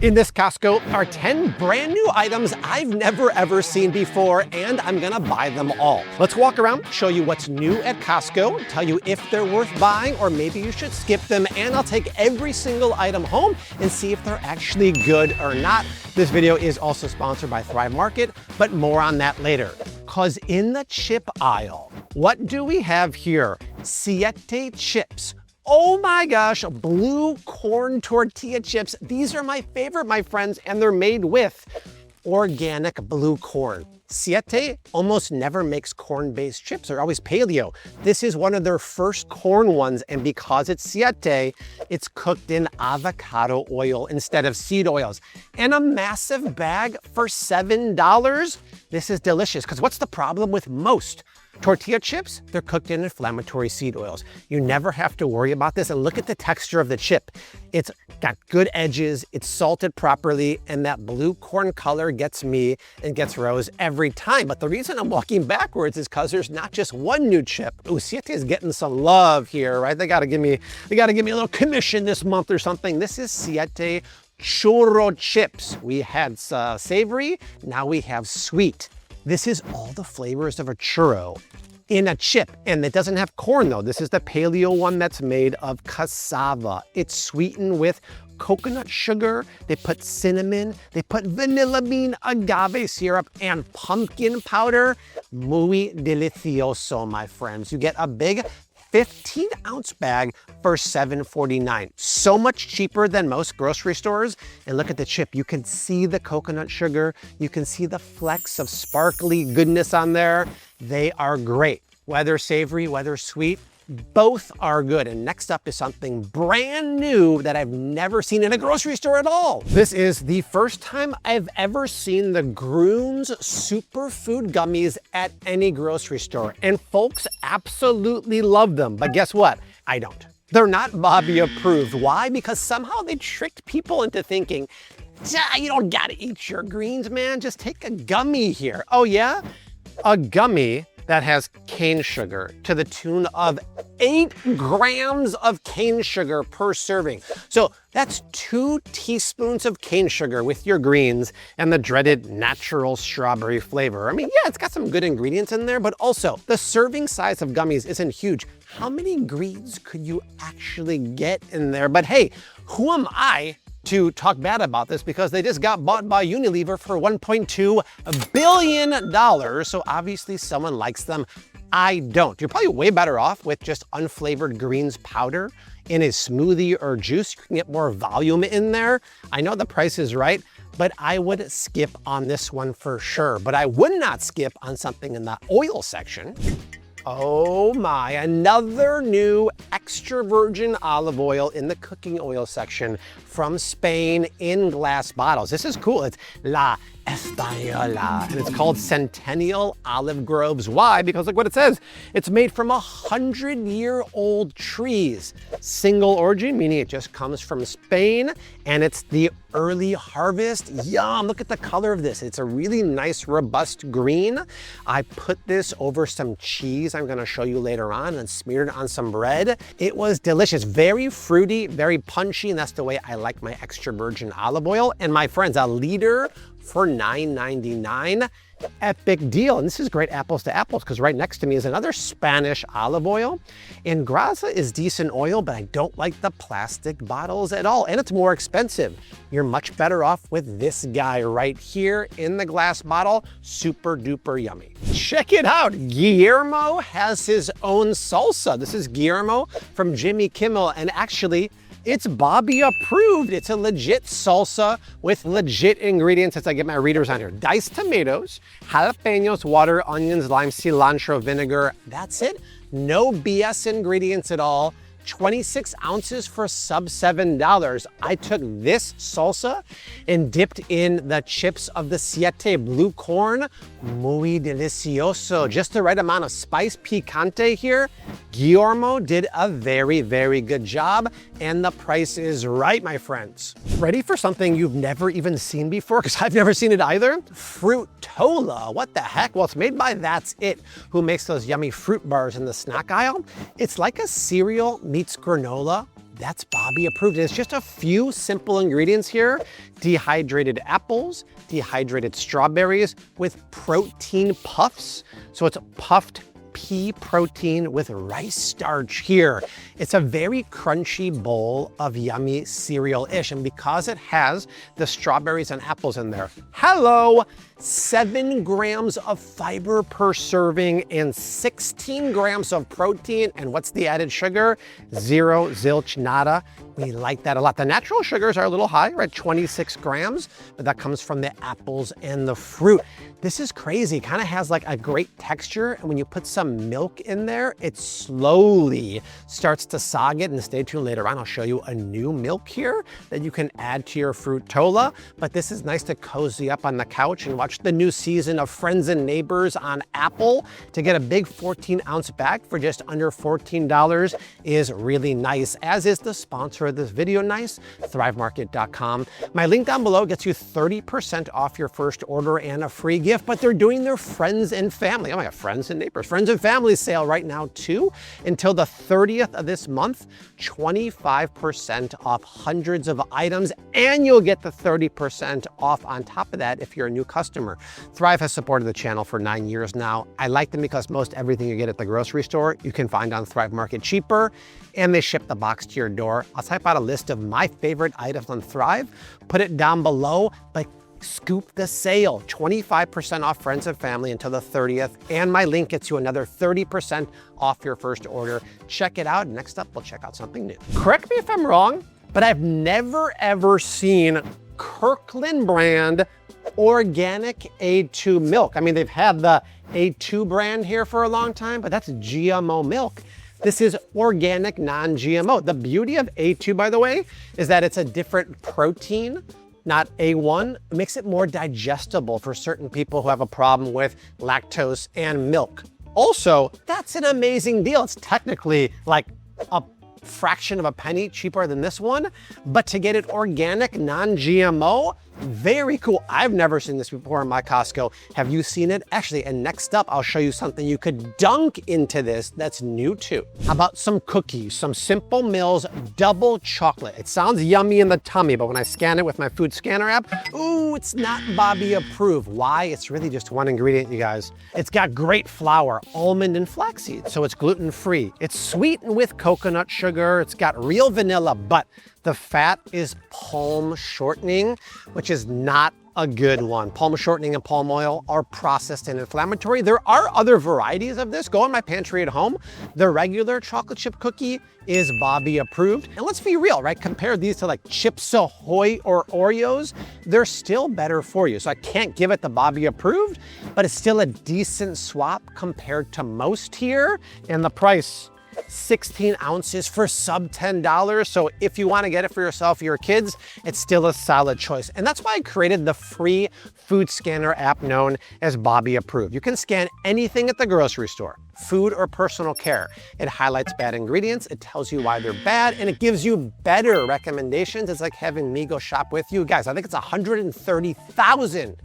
In this Costco are 10 brand new items I've never ever seen before, and I'm gonna buy them all. Let's walk around, show you what's new at Costco, tell you if they're worth buying or maybe you should skip them, and I'll take every single item home and see if they're actually good or not. This video is also sponsored by Thrive Market, but more on that later. Cause in the chip aisle, what do we have here? Siete chips. Oh my gosh, blue corn tortilla chips. These are my favorite, my friends, and they're made with organic blue corn. Siete almost never makes corn-based chips. They're always paleo. This is one of their first corn ones, and because it's Siete, it's cooked in avocado oil instead of seed oils. And a massive bag for $7. This is delicious, because what's the problem with most tortilla chips? They're cooked in inflammatory seed oils. You never have to worry about this, and look at the texture of the chip. It's got good edges, it's salted properly, and that blue corn color gets me and gets Rose every time. But the reason I'm walking backwards is because there's not just one new chip. Ooh, Siete is getting some love here, right? They gotta give me a little commission this month or something. This is Siete Churro chips. We had savory, now we have sweet. This is all the flavors of a churro in a chip, and it doesn't have corn though. This is the paleo one that's made of cassava. It's sweetened with coconut sugar, they put cinnamon, they put vanilla bean agave syrup, and pumpkin powder. Muy delicioso, my friends. You get a big 15-ounce bag for $7.49. So much cheaper than most grocery stores. And look at the chip. You can see the coconut sugar. You can see the flecks of sparkly goodness on there. They are great. Whether savory, whether sweet, both are good. And next up is something brand new that I've never seen in a grocery store at all. This is the first time I've ever seen the Gruns Superfood gummies at any grocery store. And folks absolutely love them. But guess what? I don't. They're not Bobby approved. Why? Because somehow they tricked people into thinking, you don't gotta eat your greens, man. Just take a gummy here. Oh yeah? A gummy that has cane sugar to the tune of 8 grams of cane sugar per serving. So that's 2 teaspoons of cane sugar with your greens and the dreaded natural strawberry flavor. I mean, yeah, it's got some good ingredients in there, but also the serving size of gummies isn't huge. How many greens could you actually get in there? But hey, who am I to talk bad about this, because they just got bought by Unilever for $1.2 billion. So obviously someone likes them. I don't. You're probably way better off with just unflavored greens powder in a smoothie or juice. You can get more volume in there. I know the price is right, but I would skip on this one for sure. But I would not skip on something in the oil section. Oh my, another new extra virgin olive oil in the cooking oil section from Spain in glass bottles. This is cool. It's La Española, and it's called Centennial olive groves. Why? Because look what it says. It's made from 100-year-old trees. Single origin, meaning it just comes from Spain, and it's the early harvest. Yum, look at the color of this. It's a really nice, robust green. I put this over some cheese I'm gonna show you later on and smeared it on some bread. It was delicious, very fruity, very punchy, and that's the way I like my extra virgin olive oil. And my friends, a liter for $9.99. Epic deal. And this is great apples to apples, because right next to me is another Spanish olive oil. And Graza is decent oil, but I don't like the plastic bottles at all. And it's more expensive. You're much better off with this guy right here in the glass bottle. Super duper yummy. Check it out. Guillermo has his own salsa. This is Guillermo from Jimmy Kimmel. And actually, it's Bobby approved. It's a legit salsa with legit ingredients, as I get my readers on here. Diced tomatoes, jalapenos, water, onions, lime, cilantro, vinegar. That's it. No BS ingredients at all. 26 ounces for sub $7. I took this salsa and dipped in the chips of the Siete blue corn. Muy delicioso. Just the right amount of spice picante here. Guillermo did a very, very good job, and the price is right, my friends. Ready for something you've never even seen before? Because I've never seen it either. Fruitola. What the heck? Well, it's made by That's It, who makes those yummy fruit bars in the snack aisle. It's like a cereal meets granola, that's Bobby approved. It's just a few simple ingredients here. Dehydrated apples, dehydrated strawberries with protein puffs. So it's puffed pea protein with rice starch here. It's a very crunchy bowl of yummy cereal-ish, and because it has the strawberries and apples in there, 7 grams of fiber per serving and 16 grams of protein. And what's the added sugar? Zero, zilch, nada. We like that a lot. The natural sugars are a little high, right? 26 grams, but that comes from the apples and the fruit. This is crazy. Kind of has like a great texture. And when you put some milk in there, it slowly starts to sog it. And stay tuned later on, I'll show you a new milk here that you can add to your Fruitola. But this is nice to cozy up on the couch and watch the new season of Friends and Neighbors on Apple. To get a big 14-ounce bag for just under $14 is really nice, as is the sponsor of this video, nice, thrivemarket.com. My link down below gets you 30% off your first order and a free gift, but they're doing their friends and family, oh my God, friends and neighbors, friends and family sale right now too, until the 30th of this month, 25% off hundreds of items, and you'll get the 30% off on top of that if you're a new customer. Thrive has supported the channel for 9 years now. I like them because most everything you get at the grocery store, you can find on Thrive Market cheaper, and they ship the box to your door. I'll type out a list of my favorite items on Thrive, put it down below, but scoop the sale, 25% off friends and family until the 30th, and my link gets you another 30% off your first order. Check it out. Next up, we'll check out something new. Correct me if I'm wrong, but I've never ever seen Kirkland brand organic A2 milk. I mean, they've had the A2 brand here for a long time, but that's GMO milk. This is organic, non-GMO. The beauty of A2, by the way, is that it's a different protein, not A1. It makes it more digestible for certain people who have a problem with lactose and milk. Also, that's an amazing deal. It's technically like a fraction of a penny cheaper than this one, but to get it organic, non-GMO, very cool. I've never seen this before in my Costco. Have you seen it? Actually, and next up, I'll show you something you could dunk into this that's new too. How about some cookies, some Simple Mills double chocolate. It sounds yummy in the tummy, but when I scan it with my food scanner app, ooh, it's not Bobby approved. Why? It's really just one ingredient, you guys. It's got great flour, almond and flaxseed, so it's gluten-free. It's sweetened with coconut sugar. It's got real vanilla, but the fat is palm shortening, which is not a good one. Palm shortening and palm oil are processed and inflammatory. There are other varieties of this. Go in my pantry at home. The regular chocolate chip cookie is Bobby approved. And let's be real, right? Compare these to like Chips Ahoy or Oreos. They're still better for you. So I can't give it the Bobby approved, but it's still a decent swap compared to most here. And the price, 16 ounces for sub $10. So if you want to get it for yourself or your kids, it's still a solid choice. And that's why I created the free food scanner app known as Bobby Approved. You can scan anything at the grocery store, food or personal care. It highlights bad ingredients, it tells you why they're bad, and it gives you better recommendations. It's like having me go shop with you. Guys, I think it's 130,000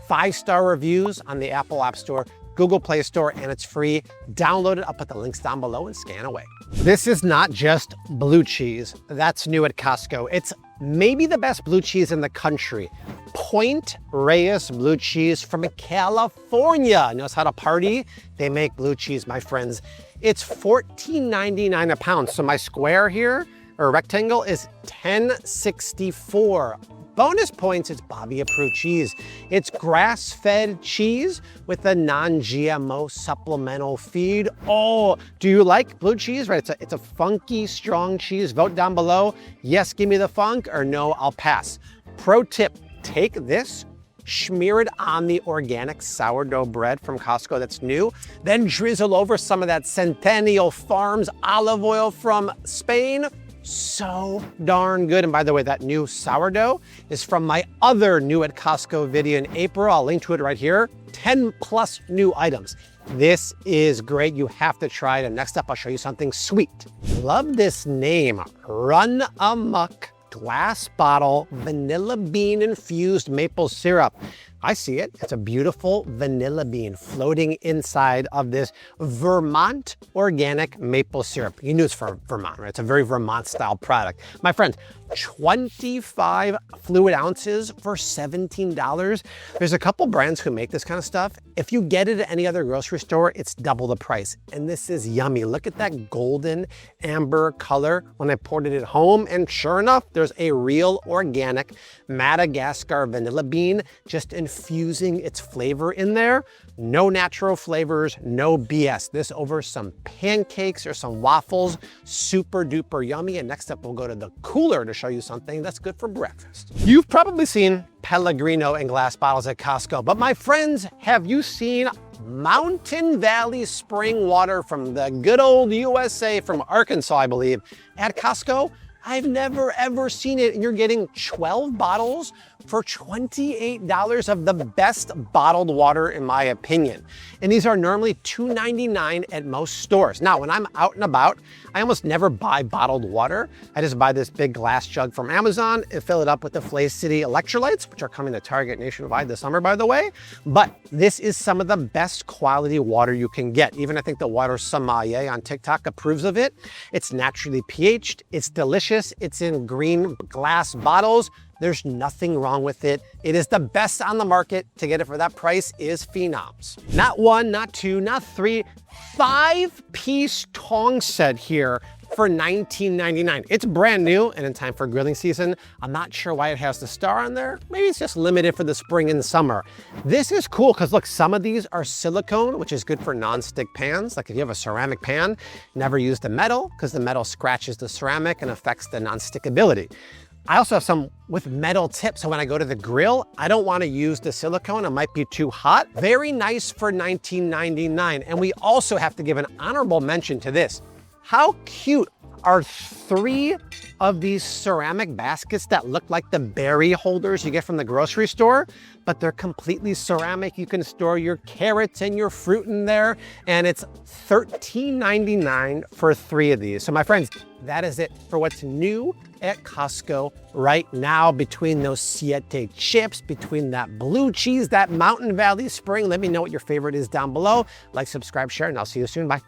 5-star reviews on the Apple App Store, Google Play Store, and it's free. Download it. I'll put the links down below and scan away. This is not just blue cheese. That's new at Costco. It's maybe the best blue cheese in the country. Point Reyes blue cheese from California. Knows how to party? They make blue cheese, my friends. It's $14.99 a pound. So my square here, or rectangle, is $10.64. Bonus points, it's Bobby approved cheese. It's grass-fed cheese with a non-GMO supplemental feed. Oh, do you like blue cheese? Right, it's a funky, strong cheese. Vote down below. Yes, give me the funk, or no, I'll pass. Pro tip, take this, smear it on the organic sourdough bread from Costco that's new, then drizzle over some of that Centennial Farms olive oil from Spain. So darn good. And by the way, that new sourdough is from my other new at Costco video in April. I'll link to it right here. 10 plus new items. This is great. You have to try it. And next up, I'll show you something sweet. Love this name, Runamok glass bottle vanilla bean infused maple syrup. I see it. It's a beautiful vanilla bean floating inside of this Vermont organic maple syrup. You knew it's from Vermont, right? It's a very Vermont style product. My friends, 25 fluid ounces for $17. There's a couple brands who make this kind of stuff. If you get it at any other grocery store, it's double the price. And this is yummy. Look at that golden amber color when I poured it at home. And sure enough, there's a real organic Madagascar vanilla bean just infusing its flavor in there. No natural flavors, no BS. This over some pancakes or some waffles, super duper yummy. And next up, we'll go to the cooler to show you something that's good for breakfast. You've probably seen Pellegrino in glass bottles at Costco, but my friends, have you seen Mountain Valley spring water from the good old USA, from Arkansas, I believe, at Costco? I've never ever seen it, and you're getting 12 bottles for $28 of the best bottled water, in my opinion. And these are normally $2.99 at most stores. Now, when I'm out and about, I almost never buy bottled water. I just buy this big glass jug from Amazon and fill it up with the Flay City electrolytes, which are coming to Target nationwide this summer, by the way. But this is some of the best quality water you can get. Even I think the water sommelier on TikTok approves of it. It's naturally pH'd, it's delicious, it's in green glass bottles. There's nothing wrong with it. It is the best on the market. To get it for that price is phenoms. Not one, not two, not three, 5-piece Tongs set here for $19.99. It's brand new and in time for grilling season. I'm not sure why it has the star on there. Maybe it's just limited for the spring and summer. This is cool because look, some of these are silicone, which is good for non-stick pans. Like if you have a ceramic pan, never use the metal because the metal scratches the ceramic and affects the non-stickability. I also have some with metal tips, so when I go to the grill, I don't want to use the silicone, it might be too hot. Very nice for $19.99. And we also have to give an honorable mention to this. How cute are 3 of these ceramic baskets that look like the berry holders you get from the grocery store, but they're completely ceramic. You can store your carrots and your fruit in there, and it's $13.99 for 3 of these. So my friends, that is it for what's new at Costco right now. Between those Siete chips, between that blue cheese, that Mountain Valley spring, let me know what your favorite is down below. Like, subscribe, share, and I'll see you soon. Bye.